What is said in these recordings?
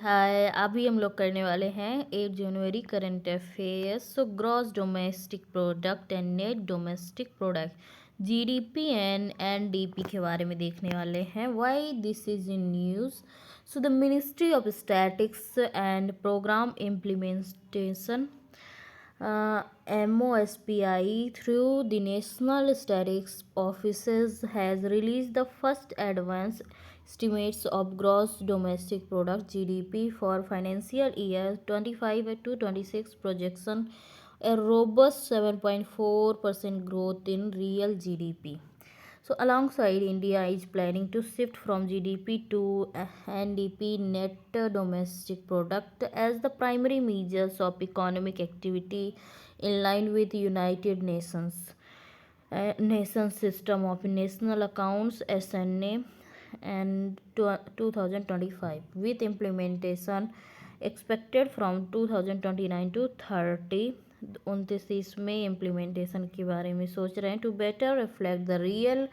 हाय, अभी हम लोग करने वाले हैं 8 जनवरी current affairs. So gross domestic product and net domestic product GDP and NDP के बारे में देखने वाले हैं। Why this is in news. So the ministry of statics and programme implementation MOSPI through the National Statistics Offices has released the first advance estimates of gross domestic product GDP for financial year 25 to 26 projection, a robust 7.4% growth in real GDP. So alongside, India is planning to shift from GDP to NDP, net domestic product, as the primary measures of economic activity in line with United Nations Nations System of National Accounts SNA and 2025, with implementation expected from 2029 to 30। 29 में implementation के बारे में सोच रहे हैं to better reflect the real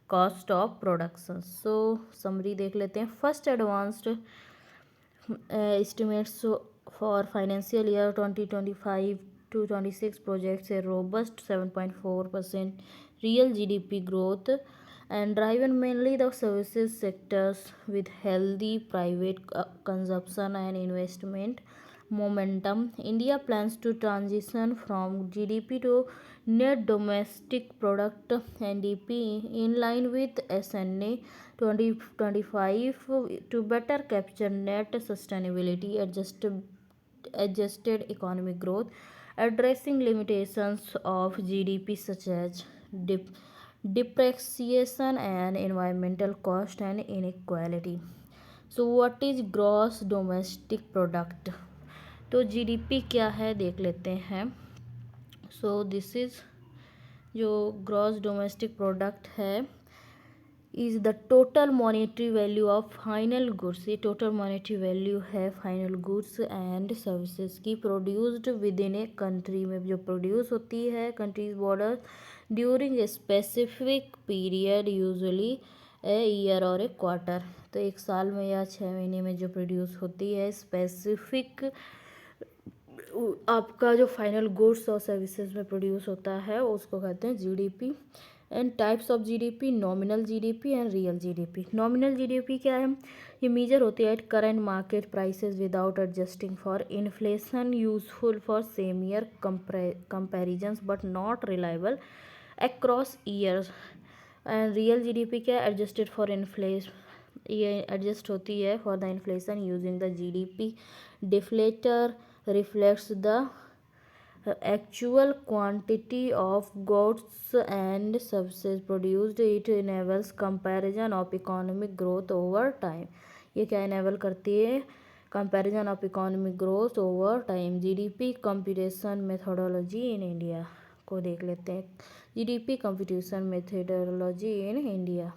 cost of production. So summary देख लेते हैं। First advanced estimates for financial year 2025 to 26 projects a robust 7.4% real GDP growth and driven mainly the services sectors with healthy private consumption and investment momentum. India plans to transition from GDP to net domestic product NDP in line with SNA 2025 to better capture net sustainability adjusted economic growth, addressing limitations of GDP such as depreciation and environmental cost and inequality. So what is gross domestic product? तो GDP क्या है देख लेते हैं। So this is जो gross domestic product है is the total monetary value of final goods. ये total monetary value है फाइनल गुड्स एंड सर्विसेज की produced with in a country में, जो प्रोड्यूस होती है countries border during a specific period, usually a year और ए quarter. तो एक साल में या 6 महीने में जो प्रोड्यूस होती है स्पेसिफिक आपका जो फाइनल गुड्स और सर्विसेज में प्रोड्यूस होता है उसको कहते हैं GDP. And types of GDP, nominal GDP and real GDP. Nominal GDP क्या है? ये मेजर होती है at current market prices without adjusting for inflation, useful for same year comparisons but not reliable across years. And real GDP क्या है? Adjusted for inflation, ये adjust होती है for the inflation using the GDP deflator reflects the actual quantity of goods and services produced. It enables comparison of economic growth over time. ये क्या enable करती है? Comparison of economic growth over time. GDP computation methodology in India को देख लेते हैं। GDP computation methodology in India.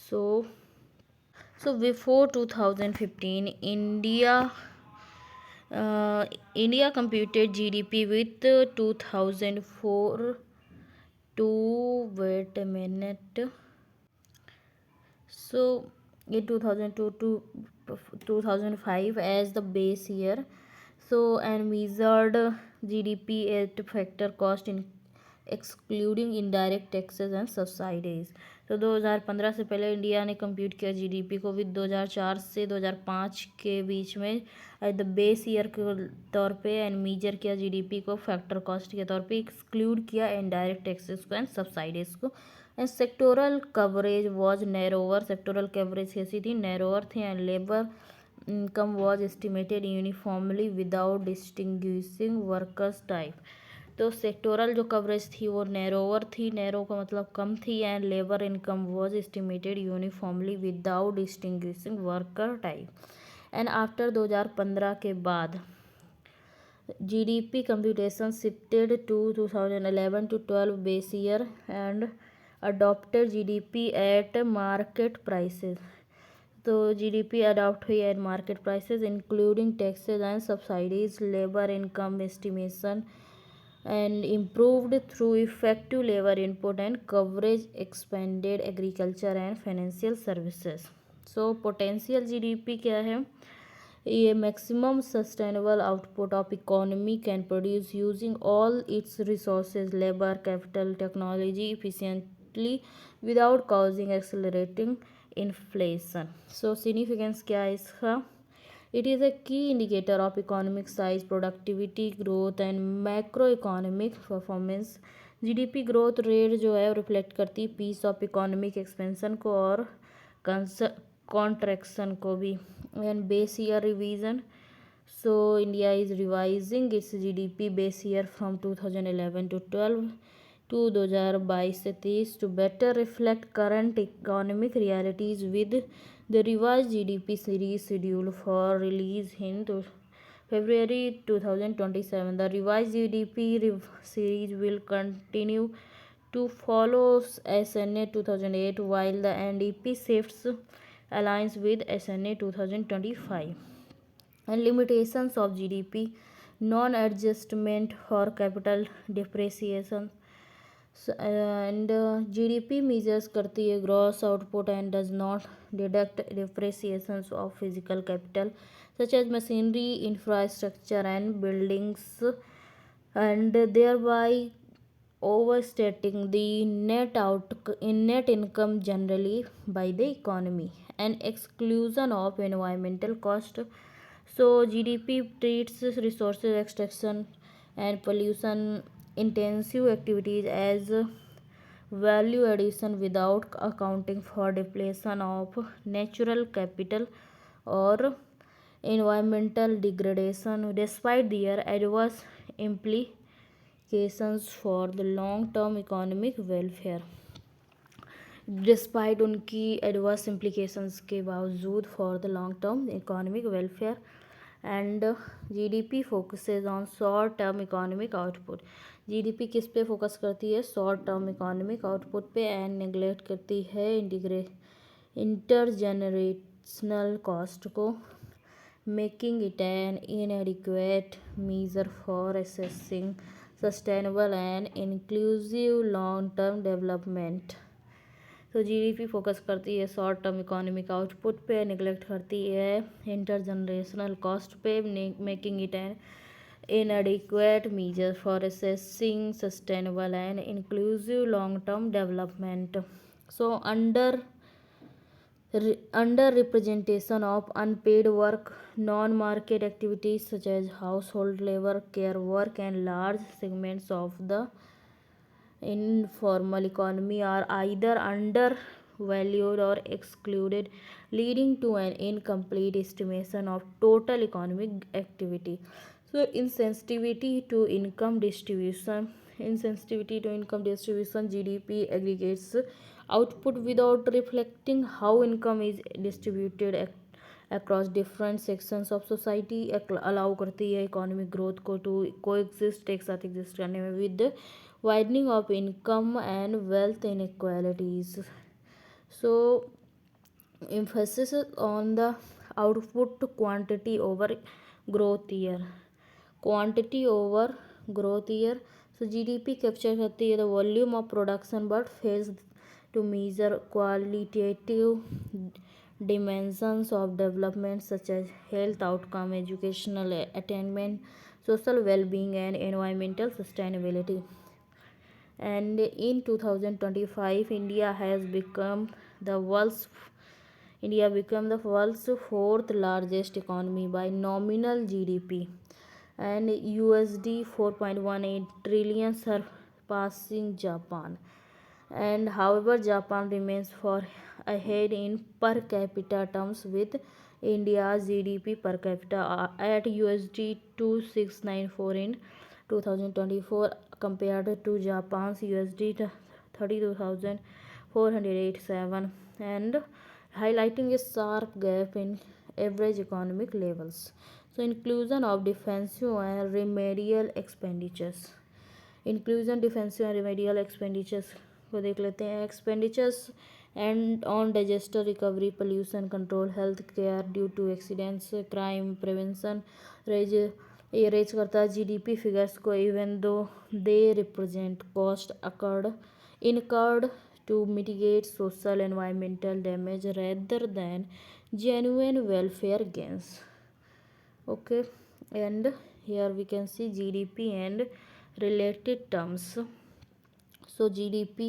So before 2015, India computed GDP with 2004 to wait a minute. So in 2002 to 2005 as the base year. So and measured GDP at factor cost in excluding indirect taxes and subsidies. तो 2015 से पहले India ने compute किया GDP को with 2004 से 2005 के बीच में at the base year के तौर पे एंड मेजर किया जीडीपी को फैक्टर कॉस्ट के तौर पे, एक्सक्लूड किया इनडायरेक्ट टैक्सेस को एंड सब्सिडीज़ को। And sectoral coverage was narrower. Sectoral coverage कैसी थी? नैरोवर थी। And labour income was estimated uniformly without distinguishing workers type. तो सेक्टोरल जो कवरेज थी वो नैरोवर थी, नैरो का मतलब कम थी। And labour income was estimated uniformly without distinguishing worker type. And after 2015 के बाद GDP computation shifted to 2011 to 12 base year and adopted GDP at market prices. तो जीडीपी अडॉप्ट हुई at market prices including taxes and subsidies, labour income estimation and improved through effective labor input and coverage, expanded agriculture and financial services. So potential GDP क्या है? A maximum sustainable output of economy can produce using all its resources, labor, capital, technology efficiently without causing accelerating inflation. So significance क्या है इसका? It is a key indicator of economic size, productivity, growth and macroeconomic performance. GDP growth rate जो है reflect करती है piece of economic expansion को और contraction को भी. And base year revision. So India is revising its GDP base year from 2011 to 12 to 2022 से 23 to better reflect current economic realities with the revised GDP series scheduled for release in February 2027. The revised GDP series will continue to follow SNA 2008 while the NDP shifts aligns with SNA 2025. And limitations of GDP, non-adjustment for capital depreciation. And GDP measures करती है gross output and does not deduct depreciations of physical capital such as machinery, infrastructure and buildings, and thereby overstating the net income generally by the economy. And exclusion of environmental cost. So GDP treats resources extraction and pollution intensive activities as value addition without accounting for depletion of natural capital or environmental degradation, despite their adverse implications for the long term economic welfare. Despite उनकी adverse implications के बावजूद for the long term economic welfare. And GDP focuses on short term economic output. GDP किस पे focus करती है? Short term economic output पे. And neglect करती है इंटरजेनरेशनल कॉस्ट को, making it an inadequate measure for assessing sustainable and inclusive long term development. तो GDP focus करती है शॉर्ट टर्म इकोनॉमिक आउटपुट पे, निगलेक्ट करती है इंटरजनरेशनल कॉस्ट पे, making it an inadequate measure for assessing sustainable and inclusive long-term development. So under representation of unpaid work, non-market activities such as household labor, care work and large segments of the informal economy are either undervalued or excluded, leading to an incomplete estimation of total economic activity. So insensitivity to income distribution. GDP aggregates output without reflecting how income is distributed across different sections of society. Allow करती है economic growth को to coexist, एक साथ exist करने में, with widening of income and wealth inequalities. So emphasis on the output quantity over growth year. So GDP capture करती है the volume of production but fails to measure qualitative dimensions of development such as health outcome, educational attainment, social well-being and environmental sustainability. And in 2025 India became the world's fourth largest economy by nominal GDP and USD 4.18 trillion, surpassing Japan. And however Japan remains far ahead in per capita terms, with India's GDP per capita at USD 2694 in 2024 compared to Japan's USD 32,487, and highlighting a sharp gap in average economic levels. So inclusion of defensive and remedial expenditures. को देख लेते हैं. Expenditures and on disaster recovery, pollution control, health care due to accidents, crime prevention raise करता है GDP figures को, even though they represent cost incurred to mitigate social environmental damage rather than genuine welfare gains. Okay, and here we can see GDP and related terms. So GDP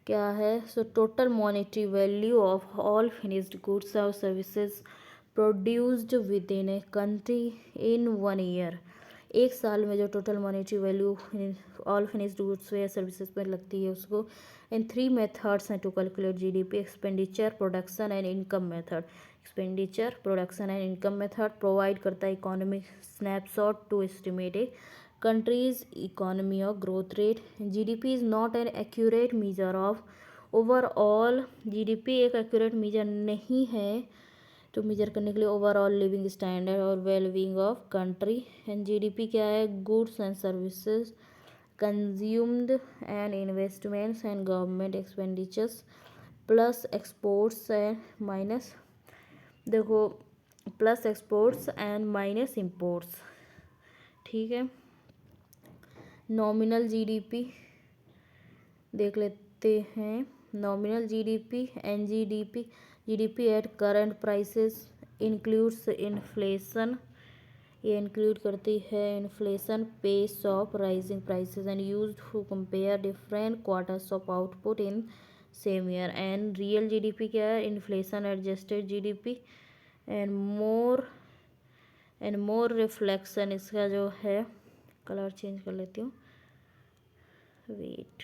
क्या है? So total monetary value of all finished goods or services produced within a country in 1 year. एक साल में जो total monetary value all finished goods या services पर लगती है उसको इन 3 मेथड्स हैं to calculate GDP: expenditure, production and income method. Expenditure, production and income method provide करता है economic snapshot to estimate a country's economy or growth rate. GDP is not an accurate measure of overall. GDP एक accurate measure नहीं है तो major करने के लिए overall living standard और wellbeing of country. And GDP क्या है? Goods and services consumed and investments and government expenditures plus exports and minus, देखो, plus exports and minus imports. ठीक है. नॉमिनल जीडीपी देख लेते हैं. Nominal GDP NGDP. GDP at current prices includes inflation. ये include करती है inflation, pace of rising prices and used to compare different quarters of output in same year. And real GDP क्या है? Inflation adjusted GDP. And more reflection, इसका जो है colour change कर लेती हूँ, wait.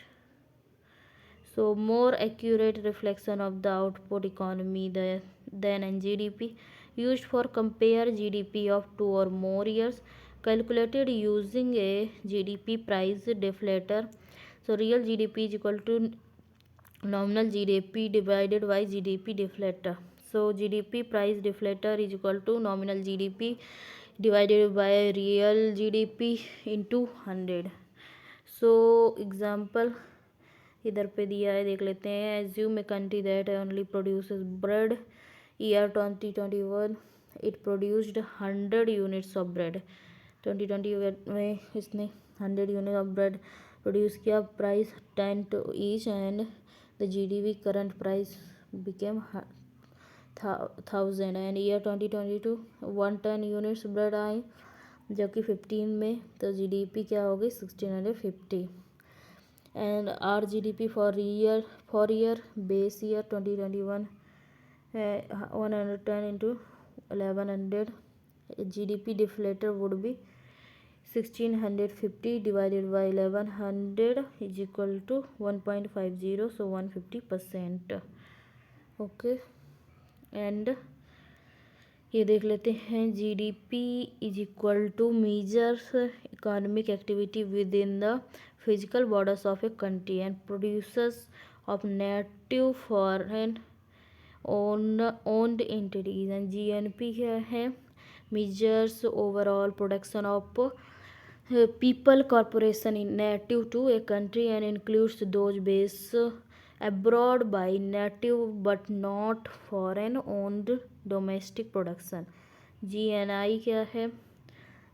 So more accurate reflection of the output economy than GDP, used for compare GDP of 2 or more years, calculated using a GDP price deflator. So real GDP is equal to nominal GDP divided by GDP deflator. So GDP price deflator is equal to nominal GDP divided by real GDP into 100. So example इधर पे दिया है, देख लेते हैं. Assume a country that only produces bread. Year 2021 it produced 100 units of bread. 2020 में इसने 100 unit of bread produce किया. Price 10 to each and the GDP current price became 1000. And year 2022 110 units bread आई, जबकि 15 में तो जीडीपी क्या हो गई? 1650. And our GDP for year base year 2021 110 into 1100. GDP deflator would be 1650 divided by 1100 is equal to 1.50, so 150%. Okay, and ये देख लेते हैं. GDP is equal to measures economic activity within the physical borders of a country and producers of native foreign owned entities. And GNP क्या है? Measures overall production of people corporation in native to a country and includes those based abroad by native but not foreign owned domestic production. GNI क्या है?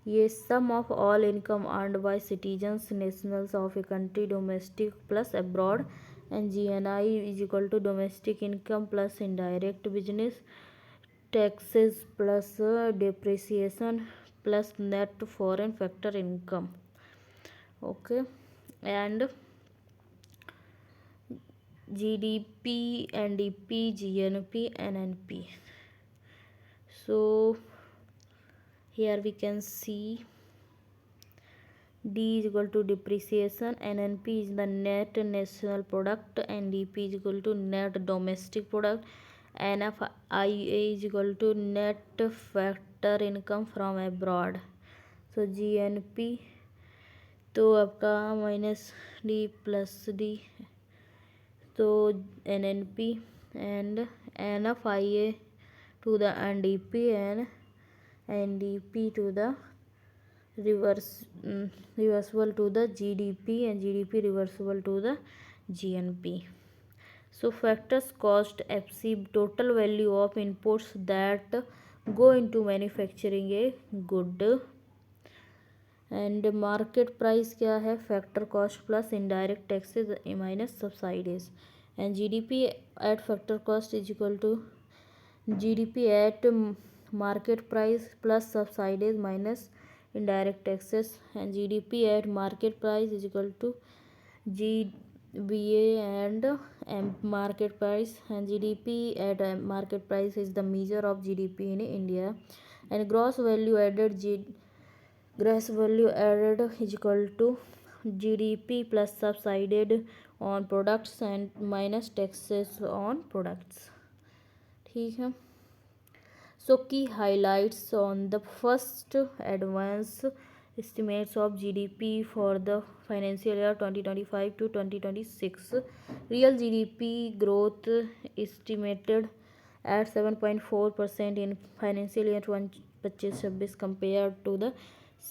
ये sum of all income earned by citizens nationals of a country domestic plus abroad. And GNI is equal to domestic income plus indirect business taxes plus depreciation plus net foreign factor income. Okay, and GDP, NDP, GNP, NNP. So here we can see D is equal to depreciation, NNP is the net national product, NDP is equal to net domestic product, NFIA is equal to net factor income from abroad. So GNP तो आपका minus D plus D, तो NNP and NFIA to the NDP and NDP to the reversible to the GDP and GDP reversible to the GNP. So factors cost FC total value of inputs that go into manufacturing a good. And market price क्या है? Factor cost plus indirect taxes minus subsidies. And GDP at factor cost is equal to GDP at market price plus subsidies minus indirect taxes, and GDP at market price is equal to GBA and market price, and GDP at market price is the measure of GDP in India, and gross value added is equal to GDP plus subsidized on products and minus taxes on products. ठीक है. So key highlights on the first advance estimates of GDP for the financial year 2025 to 2026. Real GDP growth estimated at 7.4% in financial year 2025-26 compared to the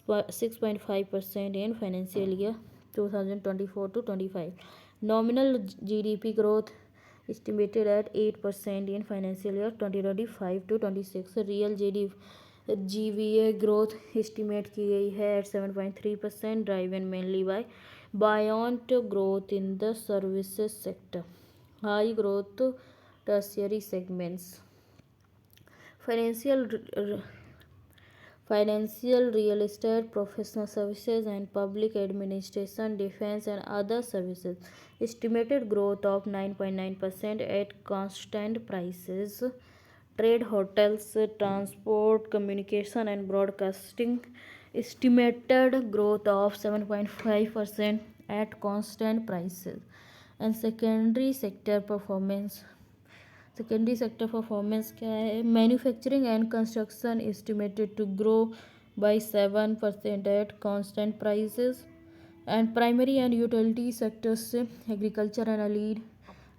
6.5% in financial year 2024 to 25. Nominal GDP growth estimated at 8% in financial year 2025 to 26. Real GVA growth estimate की गई है at 7.3%, driven mainly by buoyant growth in the services sector, high growth tertiary segments, financial, real estate, professional services, and public administration, defense, and other services. Estimated growth of 9.9% at constant prices. Trade, hotels, transport, communication, and broadcasting. Estimated growth of 7.5% at constant prices. And secondary sector performance क्या है. Manufacturing and construction estimated to grow by 7% at constant prices, and primary and utility sectors से agriculture and allied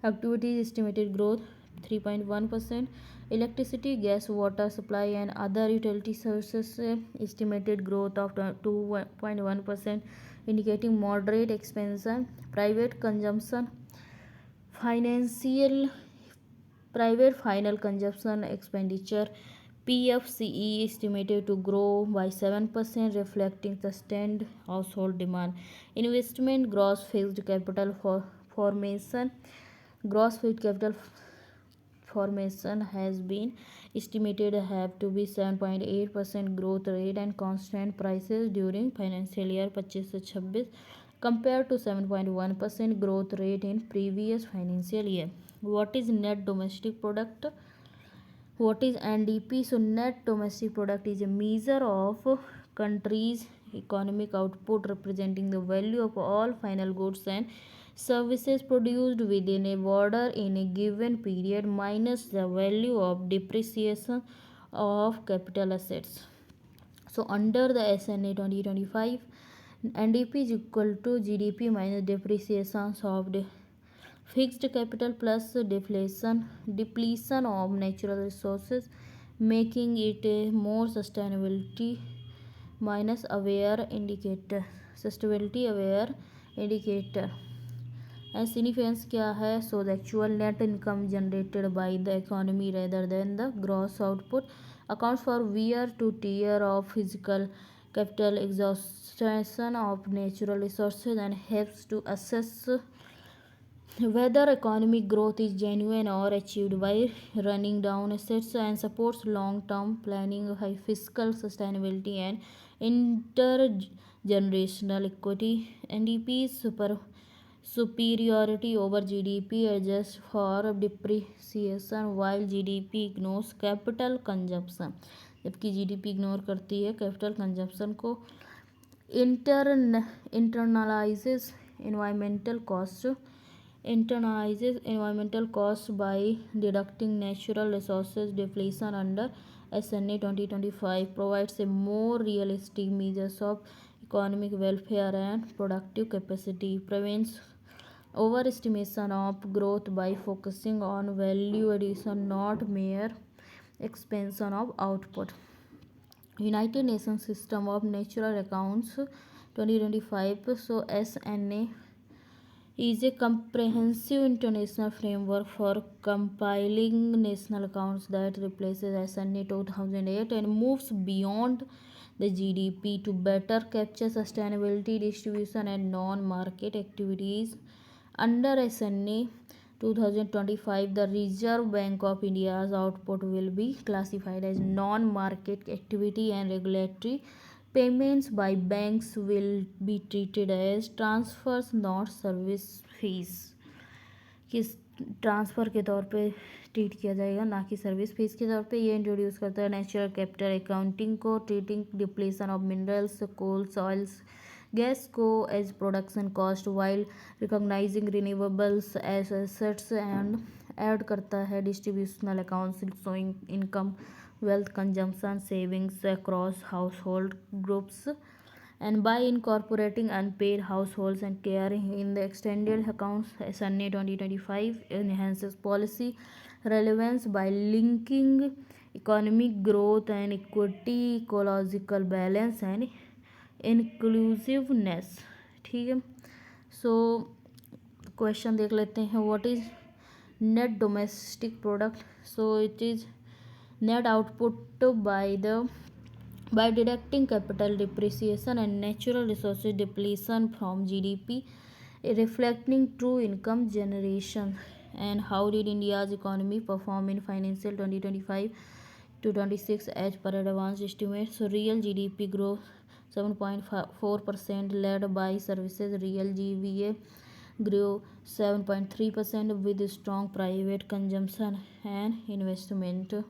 activities estimated growth 3.1%, electricity, gas, water supply and other utility services से estimated growth of 2.1%, indicating moderate expansion. Private final consumption expenditure PFCE estimated to grow by 7%, reflecting sustained household demand. Investment gross fixed capital formation has been estimated have to be 7.8% growth rate and constant prices during financial year 25-26 compared to 7.1% growth rate in previous financial year. What is net domestic product? What is NDP? So net domestic product is a measure of country's economic output representing the value of all final goods and services produced within a border in a given period minus the value of depreciation of capital assets. So under the SNA 2025, NDP is equal to GDP minus depreciation of the fixed capital plus depletion of natural resources, making it a more sustainability aware indicator. And significance क्या है? So the actual net income generated by the economy rather than the gross output accounts for wear to tear of physical capital, exhaustion of natural resources, and helps to assess whether economic growth is genuine or achieved by running down assets, and supports long-term planning, high fiscal sustainability, and intergenerational equity. NDP's superiority over GDP adjusts for depreciation while GDP ignores capital consumption, जबकि GDP ignore करती है capital consumption को. internalizes environmental costs by deducting natural resources depletion under SNA 2025, provides a more realistic measures of economic welfare and productive capacity, prevents overestimation of growth by focusing on value addition, not mere expansion of output. United Nations System of Natural Accounts 2025. So SNA is a comprehensive international framework for compiling national accounts that replaces SNA 2008 and moves beyond the GDP to better capture sustainability, distribution, and non-market activities. Under SNA 2025, the Reserve Bank of India's output will be classified as non-market activity and regulatory payments by banks will be treated as transfers, not service fees. किस transfer के तौर पे treat किया जाएगा, ना कि service fees के तौर पे. ये इंट्रोड्यूस करता है नेचुरल कैपिटल अकाउंटिंग को, treating depletion of minerals, coals, oils, gas को as production cost while recognising renewables as assets, and add करता है distributional accounts showing income, wealth, consumption, savings across household groups, and by incorporating unpaid households and care in the extended accounts. SNA 2025 enhances policy relevance by linking economic growth and equity, ecological balance and inclusiveness. ठीक है. So question देख लेते हैं. What is net domestic product? So it is net output by deducting capital depreciation and natural resources depletion from GDP, reflecting true income generation. And how did India's economy perform in financial 2025 to 26 as per advanced estimates? So real GDP growth 7.4% led by services. Real GVA grew 7.3% with strong private consumption and investment.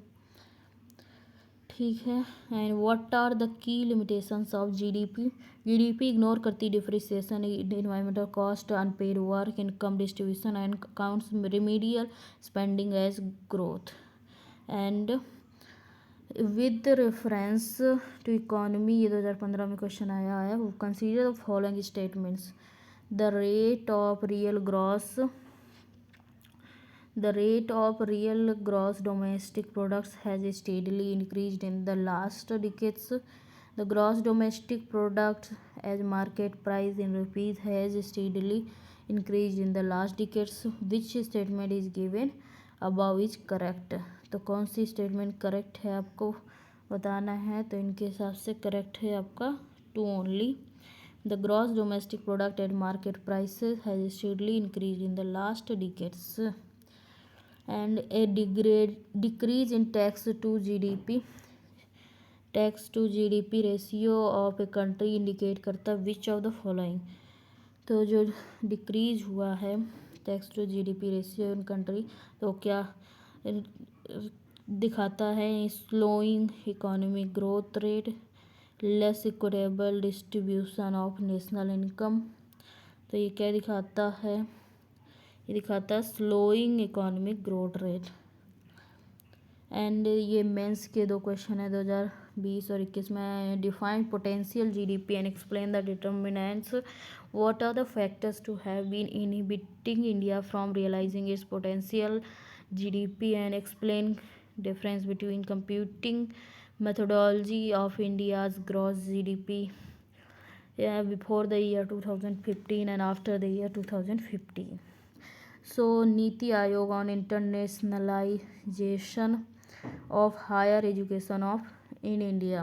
ठीक है. And what are the key limitations of GDP? GDP ignore करती depreciation, environmental cost, unpaid work, income distribution and counts remedial spending as growth. And with reference to economy, ये 2015 में question आया है. Consider the following statements. The rate of real gross domestic products has steadily increased in the last decades. The gross domestic product as market price in rupees has steadily increased in the last decades. Which statement is given above is correct? तो कौन सी statement correct है आपको बताना है. तो इनके हिसाब से करेक्ट है आपका 2 only. The gross domestic product at market prices has steadily increased in the last decades. And a decrease in tax to GDP ratio of a country indicate करता which of the following. तो जो decrease हुआ है tax to GDP ratio in country, तो क्या दिखाता है? Slowing economic growth rate, less equitable distribution of national income. तो ये क्या दिखाता है? ये दिखाता है slowing economic growth rate. And ये मेंस के 2 क्वेश्चन है 2020 और 21 में. Define potential GDP and explain the determinants. What are the factors to have been inhibiting India from realising its potential GDP and explain difference between computing methodology of India's gross GDP before the year 2015 and after the year 2015. So NITI Aayog on internationalization of higher education of in India.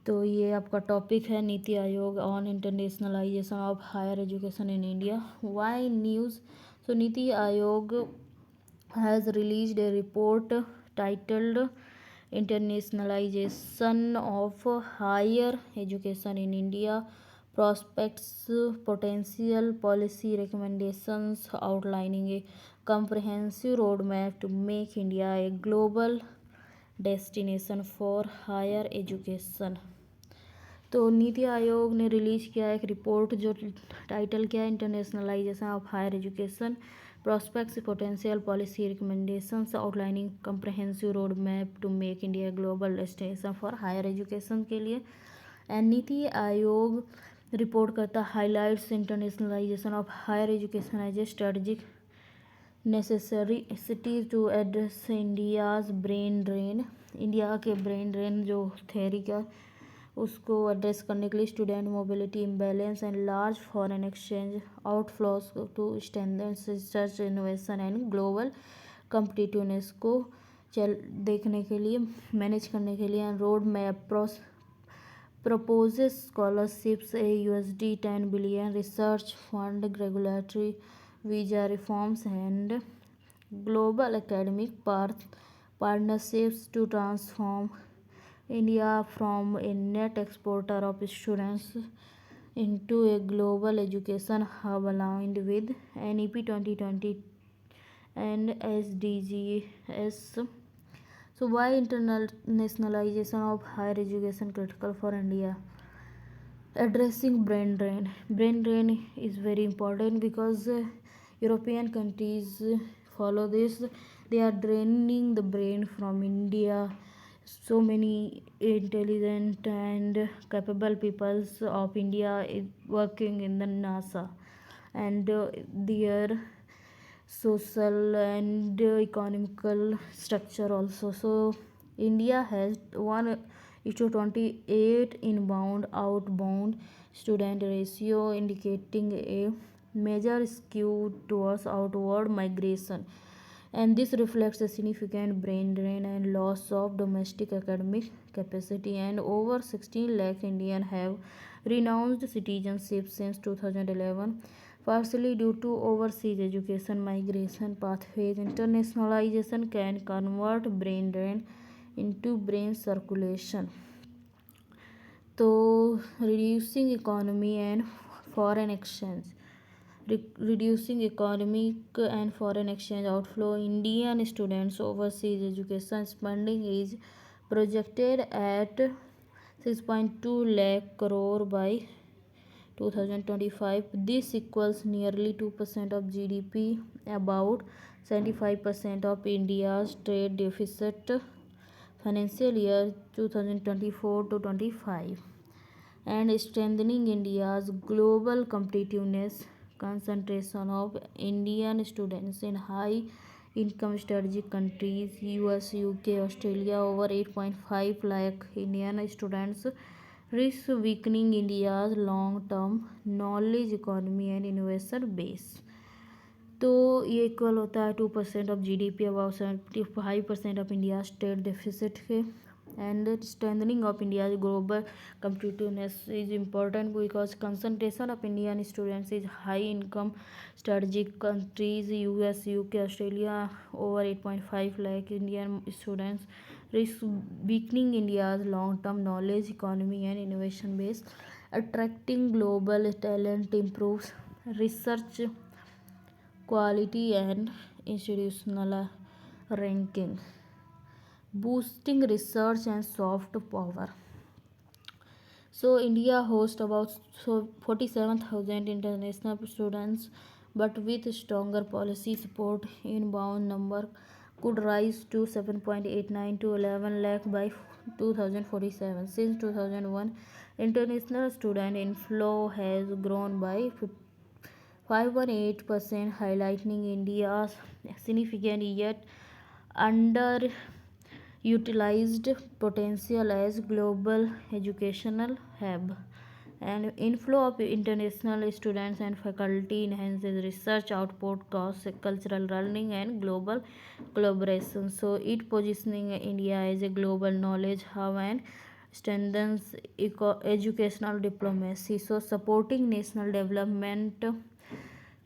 तो ये आपका topic है NITI Aayog on internationalisation of higher education in India. Why news? So NITI Aayog has released a report titled internationalisation of higher education in India, prospects, potential policy recommendations, outlining a comprehensive roadmap to make India a global destination for higher education. तो नीति आयोग ने release किया एक report जो title क्या है? Internationalisation of higher education, prospects, potential policy recommendations, outlining comprehensive roadmap to make India a global destination for higher education के लिए. And नीति आयोग रिपोर्ट करता highlights internationalisation of higher education as a strategic necessary to address India's brain drain. India के brain drain जो theory का उसको एड्रेस करने के लिए student mobility imbalance and large foreign exchange outflows to strengthen research innovation and global competitiveness को देखने के लिए मैनेज करने के लिए road map proposes scholarships, a USD 10 billion research fund, regulatory visa reforms, and global academic partnerships to transform India from a net exporter of students into a global education hub aligned with NEP 2020 and SDGs. So, why internationalization of higher education critical for India? Addressing brain drain is very important because European countries follow this. They are draining the brain from India. So many intelligent and capable peoples of India is working in the NASA, and their social and economical structure also. So India has 1 is to 28 inbound outbound student ratio, indicating a major skew towards outward migration, and this reflects a significant brain drain and loss of domestic academic capacity. And over 16 lakh Indians have renounced citizenship since 2011, partially due to overseas education migration pathways. Internationalization can convert brain drain into brain circulation. So, reducing economy and foreign exchange. Reducing economic and foreign exchange outflow. Indian students' overseas education spending is projected at 6.2 lakh crore by 2025. This equals nearly 2% of GDP, about 75% of India's trade deficit financial year 2024 to 25, and strengthening India's global competitiveness. Concentration of Indian students in high income strategic countries US, UK, Australia. Over 8.5 lakh Indian students risk weakening India's long term knowledge economy and innovation base. तो ये equal होता है 2% of GDP, about 75% of India state deficit के. And strengthening of India global competitiveness is important because concentration of Indian students is high income strategic countries US, UK, Australia. Over 8.5 lakh Indian students risk weakening India's long term knowledge economy and innovation base. Attracting global talent improves research quality and institutional ranking, boosting research and soft power. So India hosts about 47,000 international students, but with stronger policy support, inbound number could rise to 7.89 to 11 lakh by 2047. Since 2001, international student inflow has grown by 518%, highlighting India's significant yet underutilized potential as global educational hub. And inflow of international students and faculty enhances research output, cross-cultural learning, and global collaboration. So it positioning India as a global knowledge hub and strengthens educational diplomacy. So supporting national development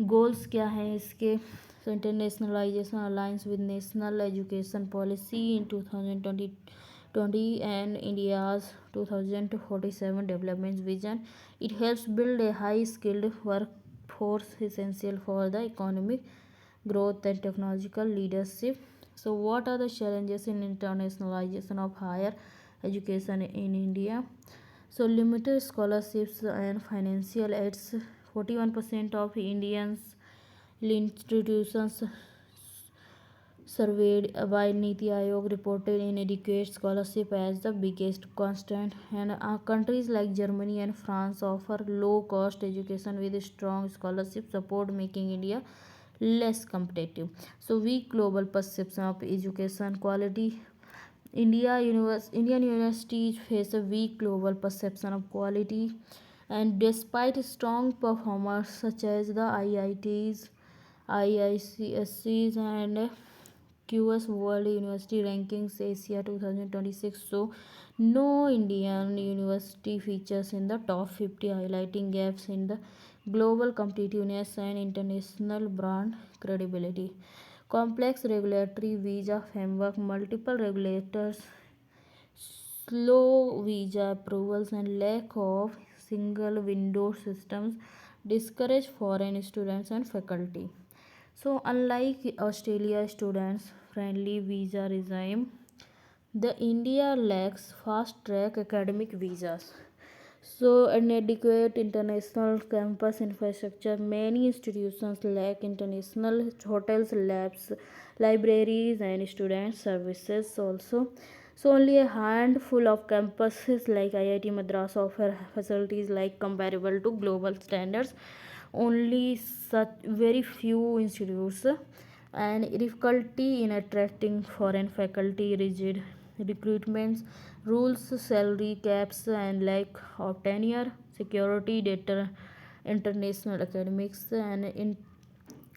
goals क्या हैं इसके. So internationalisation aligns with national education policy in 2020 and India's 2047 development vision. It helps build a high skilled workforce essential for the economic growth and technological leadership. So what are the challenges in internationalization of higher education in India? So limited scholarships and financial aids. 41% of Indians institutions surveyed by Niti Aayog reported inadequate scholarship as the biggest constraint, and countries like Germany and France offer low-cost education with strong scholarship support, making India less competitive. So weak global perception of education quality. Indian universities face a weak global perception of quality, and despite strong performers such as the IITs, IICSCs, and QS World University Rankings Asia 2026, so no Indian university features in the top 50, highlighting gaps in the global competitiveness and international brand credibility. Complex regulatory visa framework, multiple regulators, slow visa approvals, and lack of single window systems discourage foreign students and faculty. So, unlike Australia students friendly visa regime, the India lacks fast track academic visas. So, inadequate international campus infrastructure. Many institutions lack international hotels, labs, libraries, and student services also. So, only a handful of campuses like IIT Madras offer facilities like comparable to global standards. Only such very few institutes and difficulty in attracting foreign faculty, rigid recruitments rules, salary caps, and lack of tenure, security data, international academics, and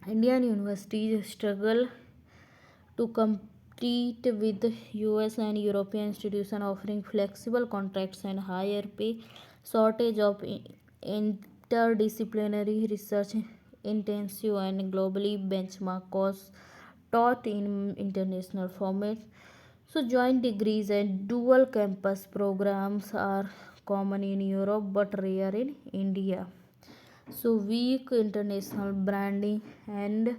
Indian universities struggle to compete with US and European institutions offering flexible contracts and higher pay, shortage of interdisciplinary research, intensive and globally benchmark course taught in international formats. So, joint degrees and dual campus programs are common in Europe but rare in India. So, weak international branding and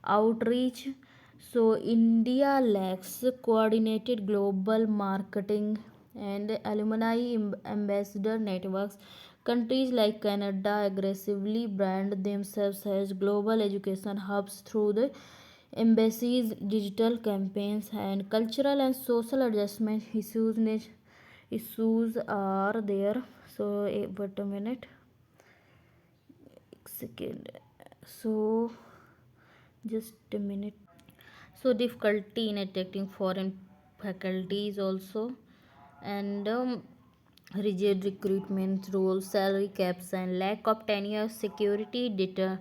outreach. So, India lacks coordinated global marketing and alumni ambassador networks. Countries like Canada aggressively brand themselves as global education hubs through the embassies, digital campaigns, and cultural and social adjustment issues are there. So, but a minute, second. So, just a minute. So, difficulty in attracting foreign faculties also, and rigid recruitment rules, salary caps, and lack of tenure, security data.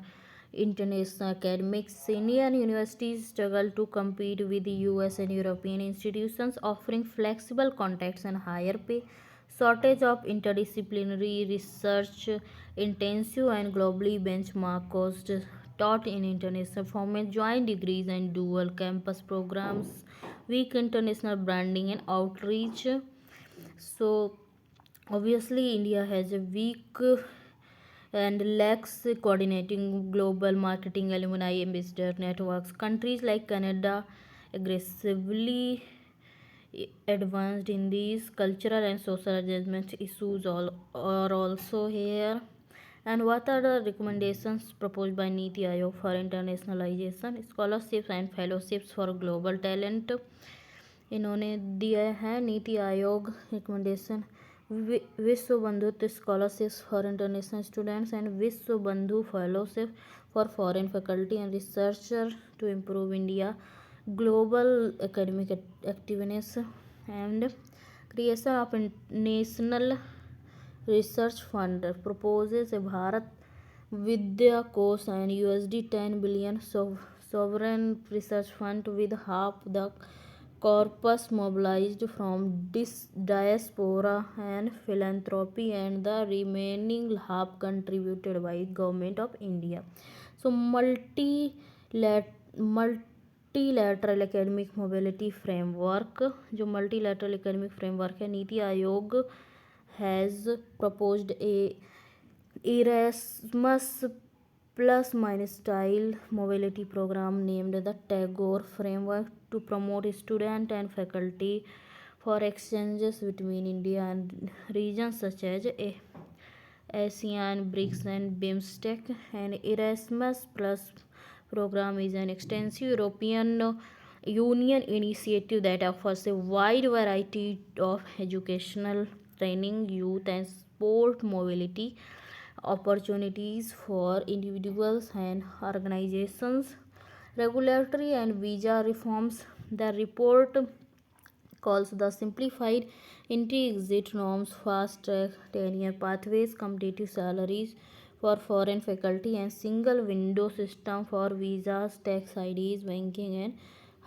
International academics, Indian universities struggle to compete with the US and European institutions offering flexible contracts and higher pay. Shortage of interdisciplinary research, intensive and globally benchmark courses taught in international format, joint degrees and dual campus programs, weak international branding and outreach. So, obviously, India has a weak and lacks coordinating global marketing, alumni ambassador networks. Countries like Canada aggressively advanced in these cultural and social adjustment issues all are also here. And what are the recommendations proposed by Niti Aayog for internationalization, scholarships and fellowships for global talent? इन्होंने दिया है नीति आयोग recommendation Vishwa Bandhutva scholarships for international students and Vishwa Bandhu fellowship for foreign faculty and researcher to improve India global academic activeness and creation of national research fund proposes a Bharat Vidya Kosh and USD 10 billion sovereign research fund with half the corpus mobilized from diaspora and philanthropy and the remaining half contributed by government of India. So multilateral academic mobility framework जो multilateral academic framework है NITI Aayog has proposed A Erasmus plus minus style mobility program named the Tagore framework to promote student and faculty for exchanges between India and regions such as ASEAN, BRICS and BIMSTEC. And Erasmus plus program is an extensive European Union initiative that offers a wide variety of educational training, youth and sport mobility opportunities for individuals and organizations. Regulatory and visa reforms. The report calls the simplified entry-exit norms, fast-track tenure pathways, competitive salaries for foreign faculty, and single-window system for visas, tax IDs, banking, and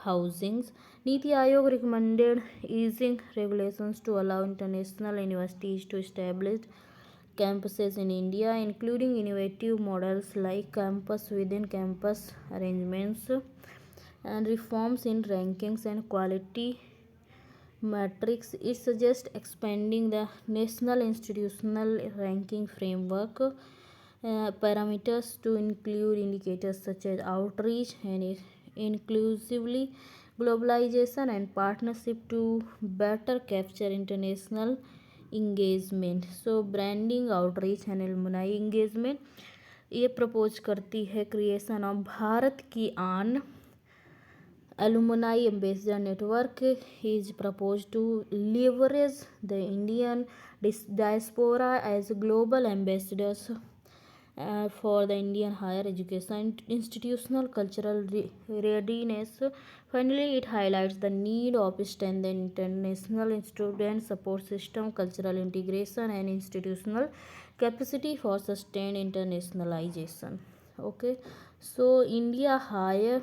housings. Niti Aayog recommended easing regulations to allow international universities to establish campuses in India, including innovative models like campus within campus arrangements and reforms in rankings and quality metrics. It suggests expanding the national institutional ranking framework parameters to include indicators such as outreach and inclusively globalization and partnership to better capture international engagement. So branding, outreach and alumni engagement ये propose करती है creation of Bharat की आन alumni ambassador network is proposed to leverage the Indian diaspora as global ambassadors for the Indian higher education institutional cultural readiness. Finally, it highlights the need of strengthening international student support system, cultural integration, and institutional capacity for sustained internationalization. Okay, so India higher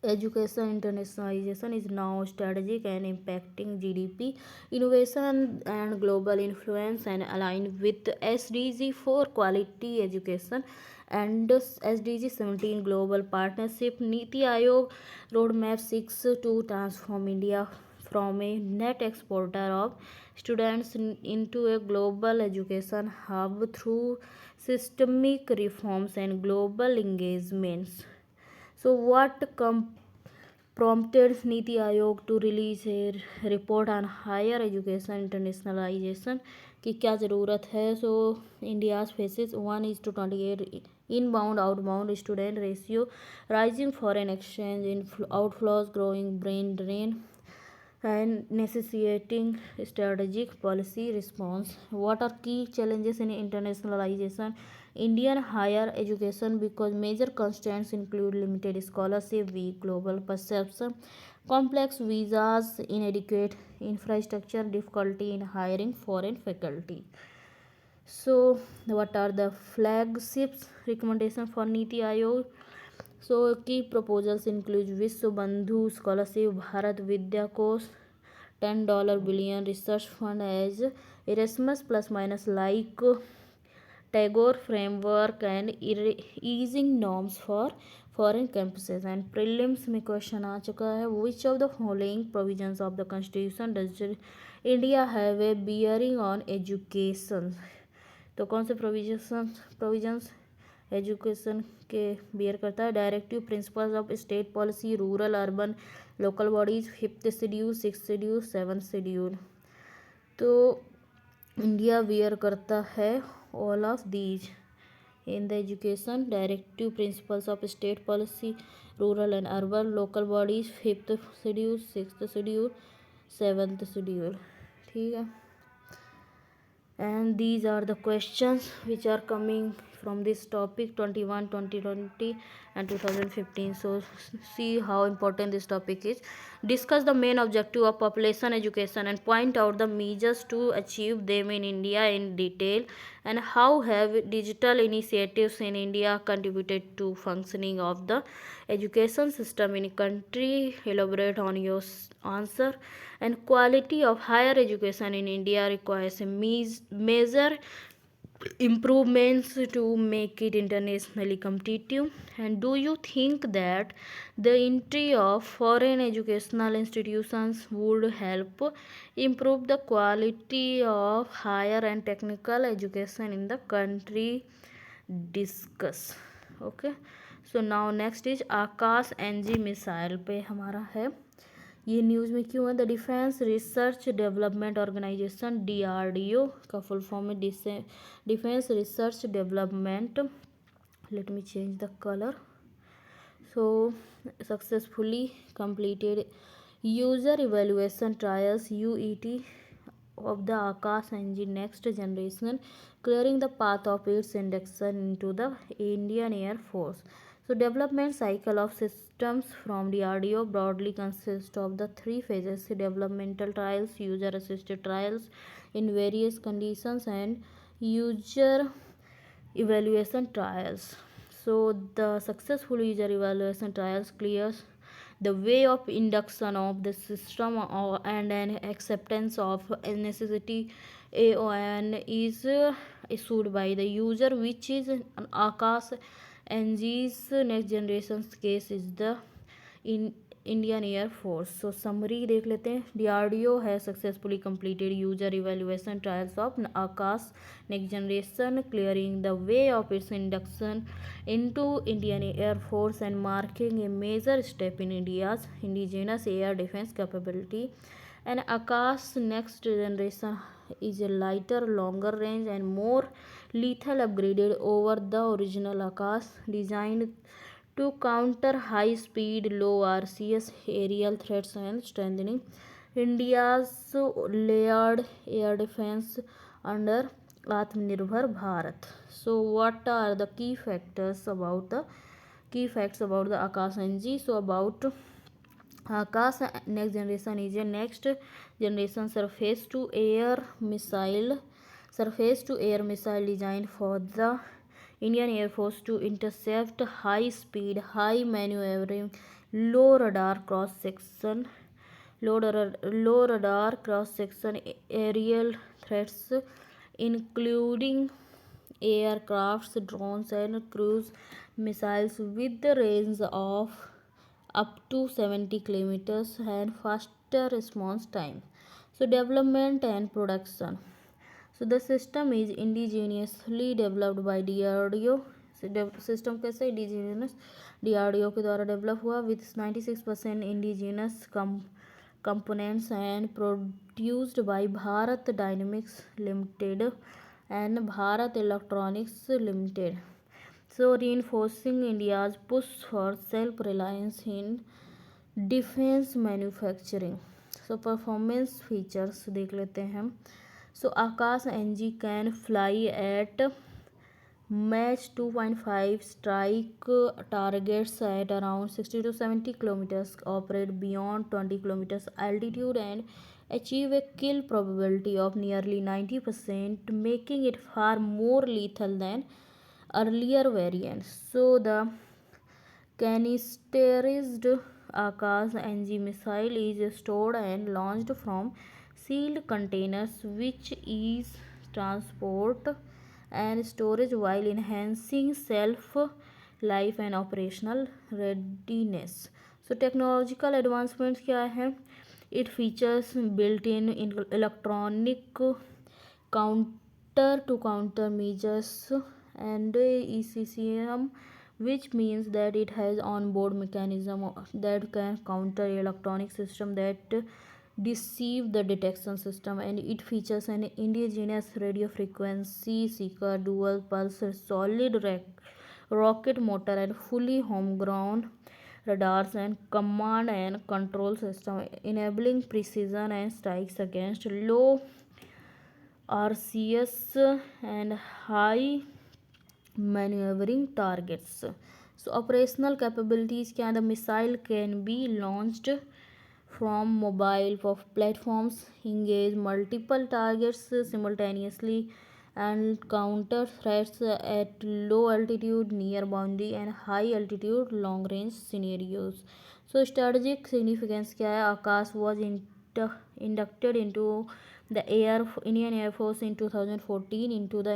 education internationalization is now strategic and impacting GDP, innovation, and global influence, and aligned with SDG 4 quality education and SDG 17 global partnership. Niti Aayog roadmap 6 to transform India from a net exporter of students into a global education hub through systemic reforms and global engagements. So, what prompted Niti Aayog to release a report on higher education internationalization? कि क्या ज़रूरत है? So, India's faces 1:28 inbound outbound student ratio, rising foreign exchange outflows, growing brain drain, and necessitating strategic policy response. What are key challenges in internationalization? Indian higher education, because major constraints include limited scholarship, weak global perception, complex visas, inadequate infrastructure, difficulty in hiring foreign faculty. So, what are the flagships recommendations for Niti Aayog? So, key proposals include Vishwa Bandhu Scholarship, Bharat Vidya Kosh, $10 billion research fund as Erasmus plus minus like Tagore framework and easing norms for foreign campuses. And prelims में question आ चुका है, which of the following provisions of the constitution does India have a bearing on education? तो कौन से provisions education के beer करता है? Directive principles of state policy, rural urban local bodies, 5th schedule, 6th schedule, 7th schedule. तो India beer करता है all of these in the education: directive principles of state policy, rural and urban local bodies, 5th schedule, 6th schedule, 7th schedule. ठीक है. And these are the questions which are coming from this topic 21, 2020 and 2015. So see how important this topic is. Discuss the main objective of population education and point out the measures to achieve them in India in detail, and how have digital initiatives in India contributed to functioning of the education system in country. Elaborate on your answer. And quality of higher education in India requires a major improvements to make it internationally competitive. And do you think that the entry of foreign educational institutions would help improve the quality of higher and technical education in the country? Discuss. Okay, so now next is Akash NG missile पे हमारा है. ये news में क्यों है? The defence research development organisation DRDO का full form है defence research development. Let me change the colour. So successfully completed user evaluation trials UET of the Akash NG next generation, clearing the path of its induction into the Indian Air Force. So development cycle of systems from DRDO broadly consists of the 3 phases: developmental trials, user assisted trials in various conditions, and user evaluation trials. So the successful user evaluation trials clears the way of induction of the system and an acceptance of a necessity AON is issued by the user, which is an Akash NG's next generation case is the in Indian Air Force. So summary देख लेते हैं. DRDO has successfully completed user evaluation trials of Akash next generation, clearing the way of its induction into Indian Air Force and marking a major step in India's indigenous air defense capability. And Akash next generation is a lighter, longer range and more lethal upgraded over the original Akash, designed to counter high speed, low RCS aerial threats and strengthening India's layered air defense under Atmanirbhar Bharat. So what are the key facts about the Akash NG? So about Akash next generation is a next generation surface to air missile designed for the Indian Air Force to intercept high speed, high maneuvering, low radar cross section aerial threats, including aircrafts, drones and cruise missiles with the range of up to 70 kilometers and faster response time. So development and production. So the system is indigenously developed by DRDO. System कैसे indigenous DRDO के द्वारा develop हुआ with 96% indigenous components and produced by Bharat Dynamics Limited and Bharat Electronics Limited. So reinforcing India's push for self-reliance in defense manufacturing. So performance features देख लेते हैं हम. So Akash NG can fly at Mach 2.5, strike targets at around 60 to 70 kilometers, operate beyond 20 kilometers altitude and achieve a kill probability of nearly 90%, making it far more lethal than earlier variants. So the canisterized Akash NG missile is stored and launched from sealed containers, which ease transport and storage while enhancing self life and operational readiness. So technological advancements क्या है? It features built-in electronic counter to counter measures and ECCM, which means that it has on-board mechanism that can counter electronic system that deceive the detection system, and it features an indigenous radio frequency seeker, dual pulse solid rocket motor and fully homegrown radars and command and control system, enabling precision and strikes against low RCS and high maneuvering targets. So operational capabilities can the missile can be launched from mobile platforms, engage multiple targets simultaneously and counter threats at low altitude, near boundary and high altitude long range scenarios. So strategic significance क्या है? Akash was inducted into the Indian Air Force in 2014 into the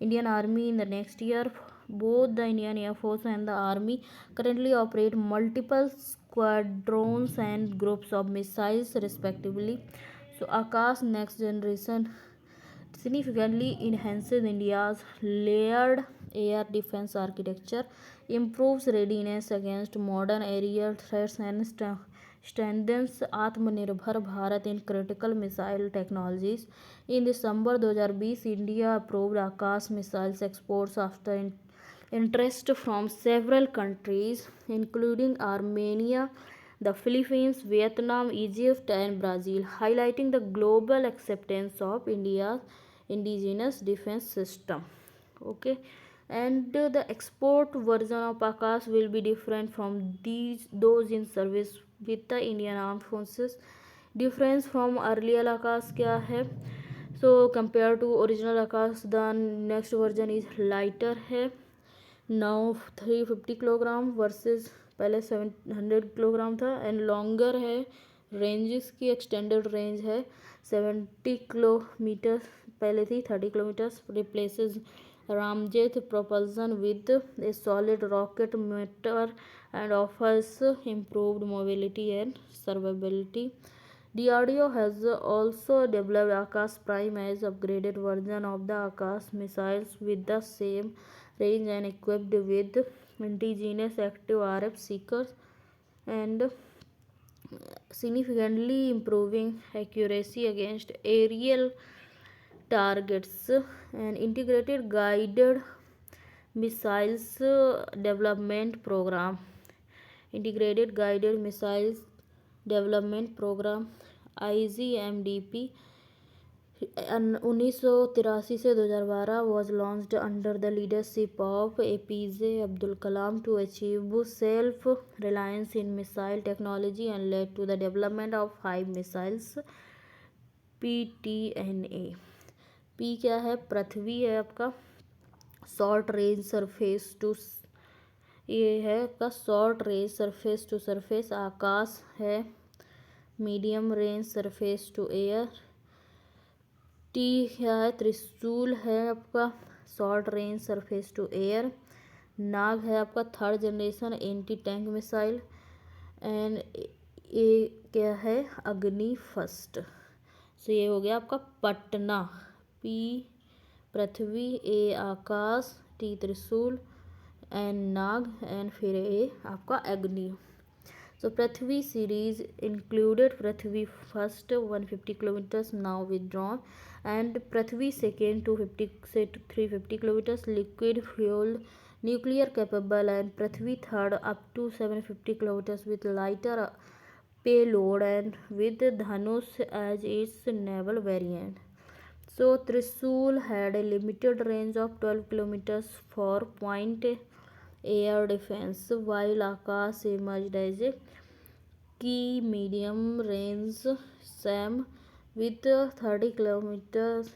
Indian Army in the next year. Both the Indian Air Force and the Army currently operate multiple squadrons and groups of missiles respectively. So Akash next generation significantly enhances India's layered air defense architecture, improves readiness against modern aerial threats and strengthens Atmanirbhar Bharat in critical missile technologies. In December 2020, India approved Akash missiles exports after interest from several countries, including Armenia, the Philippines, Vietnam, Egypt, and Brazil, highlighting the global acceptance of India's indigenous defense system. Okay, and the export version of Akash will be different from those in service with the Indian Armed Forces. Difference from earlier Akash क्या है? So compared to original Akash, the next version is lighter है. Now 350 kilogram versus पहले 700 kilogram था, and longer है range इसकी extended range है 70 kilometre, पहले थी 30 kilometres. Replaces ramjet propulsion with a solid rocket motor and offers improved mobility and survivability. DRDO has also developed Akash Prime as upgraded version of the Akash missiles with the same range and equipped with indigenous active RF seekers and significantly improving accuracy against aerial targets. And integrated guided missiles development program, integrated guided missiles development program IGMDP 1983 से 2012 was launched under the leadership of APJ Abdul Kalam to achieve self-reliance in missile technology and led to the development of 5 missiles PTNA। P क्या है? पृथ्वी है आपका, short range surface to, ये है आपका short range surface to surface. Akash है medium range surface to air. T क्या है? त्रिशूल है आपका short range surface to air. Nag है आपका third generation anti tank missile. And A क्या है? अग्नि फर्स्ट। सो ये हो गया आपका Patna. P Prithvi, A Akash, T Trishul, N Nag, and फिर ए आपका अग्नि। So Prithvi series included Prithvi first 150 kilometers now withdrawn, and Prithvi second 250 say 350 kilometers liquid fuel nuclear capable, and Prithvi third up to 750 kilometers with lighter payload and with Dhanush as its naval variant. So Trishul had a limited range of 12 kilometers for point air defense, while Akash emerged as a key medium range SAM with 30 kilometers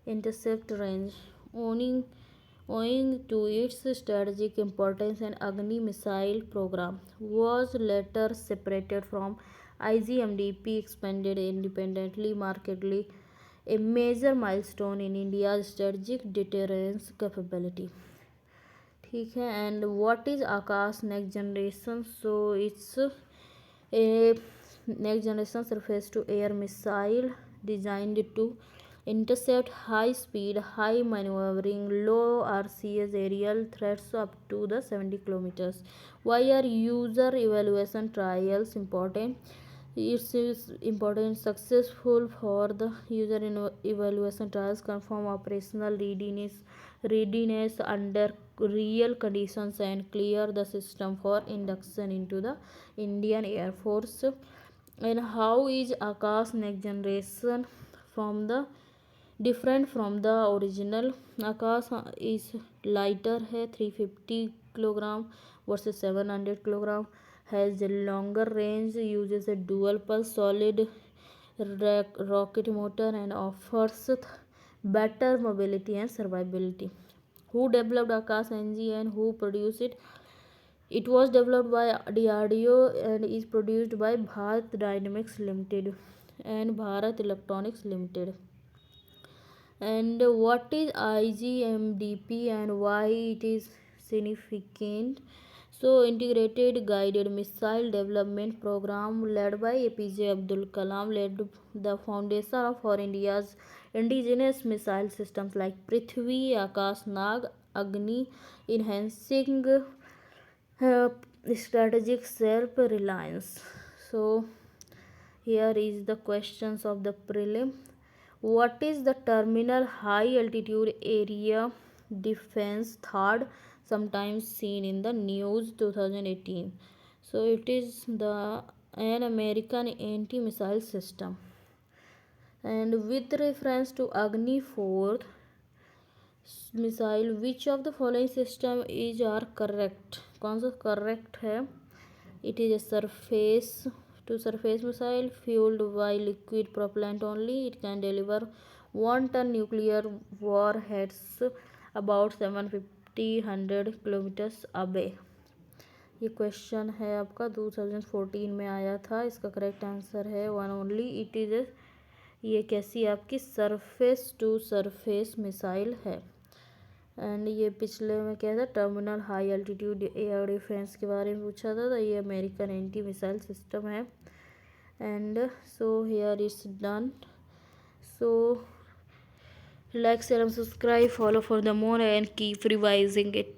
intercept range. Owing to its strategic importance, an Agni missile program was later separated from IGMDP, expanded independently, markedly a major milestone in India's strategic deterrence capability. ठीक है। And what is Akash next generation? So it's a next generation surface to air missile designed to intercept high speed, high maneuvering, low RCS aerial threats up to the 70 kilometers. Why are user evaluation trials important? It is important successful for the user evaluation trials confirm operational readiness under real conditions and clear the system for induction into the Indian Air Force. And how is Akash next generation from the different from the original? Akash is lighter है 350 kilogram versus 700 kilogram, has a longer range, uses a dual pulse solid rocket motor and offers better mobility and survivability. Who developed Akash NG and who produced it? It was developed by DRDO and is produced by Bharat Dynamics Limited and Bharat Electronics Limited. And what is IGMDP and why it is significant? So integrated guided missile development program led by APJ Abdul Kalam laid the foundation for India's indigenous missile systems like Prithvi, Akash, Nag, Agni, enhancing strategic self-reliance. So here is the questions of the prelim. What is the terminal high altitude area defense third sometimes seen in the news 2018? So it is an American anti-missile system. And with reference to Agni 4th missile, which of the following system is are correct? कौन सा correct है? It is a surface to surface missile fueled by liquid propellant only. It can deliver 1 ton nuclear warheads about 750-100 kilometers away. ये question है आपका 2014 में आया था। इसका करेक्ट आंसर है वन ओनली, इट इज़। ये कैसी आपकी सरफेस टू सरफेस मिसाइल है। एंड ये पिछले में क्या था, terminal high altitude air defence के बारे में पूछा था, तो ये अमेरिकन एंटी मिसाइल सिस्टम है। And so here is done. So like, share and subscribe, follow for the more and keep revising it.